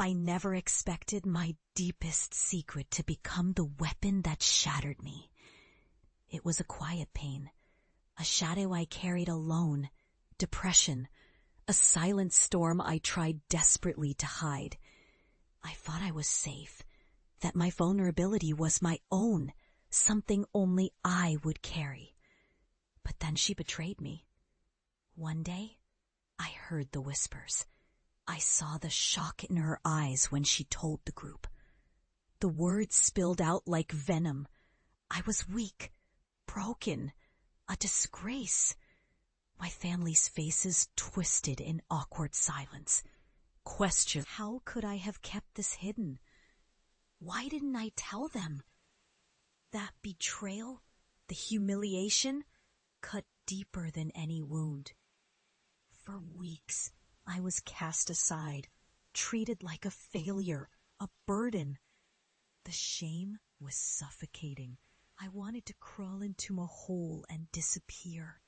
I never expected my deepest secret to become the weapon that shattered me. It was a quiet pain, a shadow I carried alone, depression, a silent storm I tried desperately to hide. I thought I was safe, that my vulnerability was my own, something only I would carry. But then she betrayed me. One day, I heard the whispers. I saw the shock in her eyes when she told the group. The words spilled out like venom. I was weak, broken, a disgrace. My family's faces twisted in awkward silence. Questions. How could I have kept this hidden? Why didn't I tell them? That betrayal, the humiliation, cut deeper than any wound. For weeks, I was cast aside, treated like a failure, a burden. The shame was suffocating. I wanted to crawl into a hole and disappear.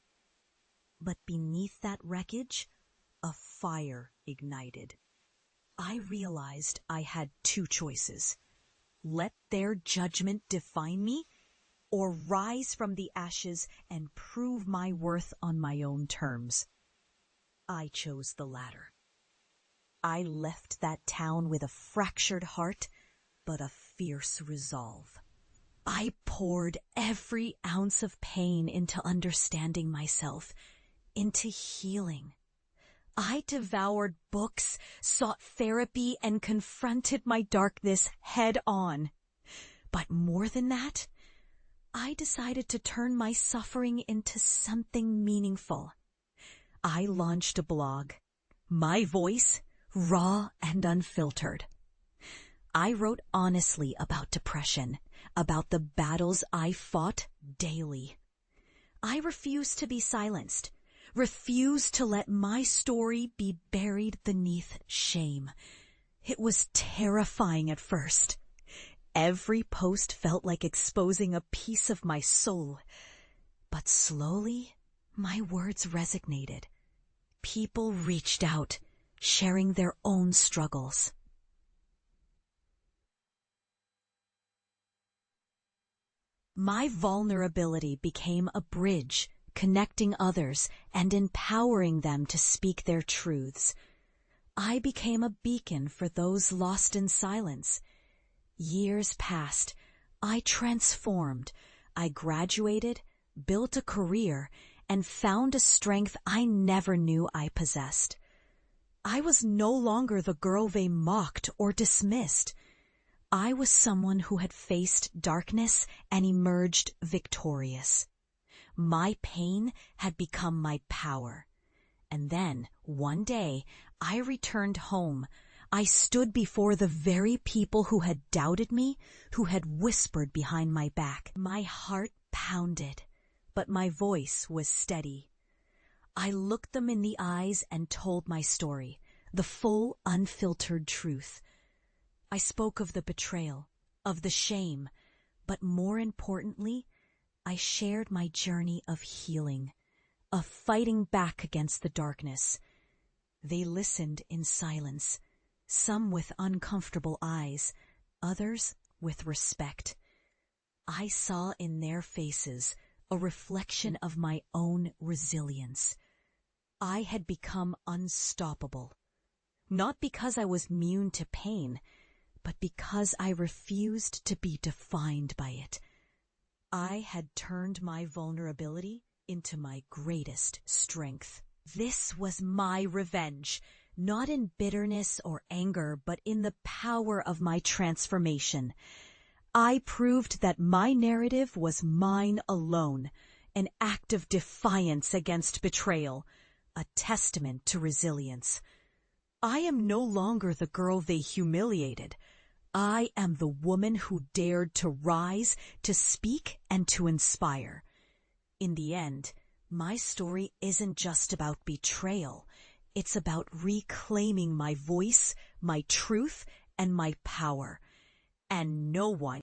But beneath that wreckage, a fire ignited. I realized I had two choices. Let their judgment define me, or rise from the ashes and prove my worth on my own terms. I chose the latter. I left that town with a fractured heart, but a fierce resolve. I poured every ounce of pain into understanding myself, into healing. I devoured books, sought therapy, and confronted my darkness head on. But more than that, I decided to turn my suffering into something meaningful. I launched a blog, my voice, raw and unfiltered. I wrote honestly about depression, about the battles I fought daily. I refused to be silenced, refused to let my story be buried beneath shame. It was terrifying at first. Every post felt like exposing a piece of my soul. But slowly, my words resonated. People reached out, sharing their own struggles. My vulnerability became a bridge, connecting others and empowering them to speak their truths. I became a beacon for those lost in silence. Years passed. I transformed. I graduated, built a career, and found a strength I never knew I possessed. I was no longer the girl they mocked or dismissed. I was someone who had faced darkness and emerged victorious. My pain had become my power. And then, one day, I returned home. I stood before the very people who had doubted me, who had whispered behind my back. My heart pounded, but my voice was steady. I looked them in the eyes and told my story, the full, unfiltered truth. I spoke of the betrayal, of the shame, but more importantly, I shared my journey of healing, of fighting back against the darkness. They listened in silence, some with uncomfortable eyes, others with respect. I saw in their faces a reflection of my own resilience. I had become unstoppable, not because I was immune to pain, but because I refused to be defined by it. I had turned my vulnerability into my greatest strength. This was my revenge, not in bitterness or anger, but in the power of my transformation. I proved that my narrative was mine alone, an act of defiance against betrayal, a testament to resilience. I am no longer the girl they humiliated. I am the woman who dared to rise, to speak, and to inspire. In the end, my story isn't just about betrayal. It's about reclaiming my voice, my truth, and my power. And no one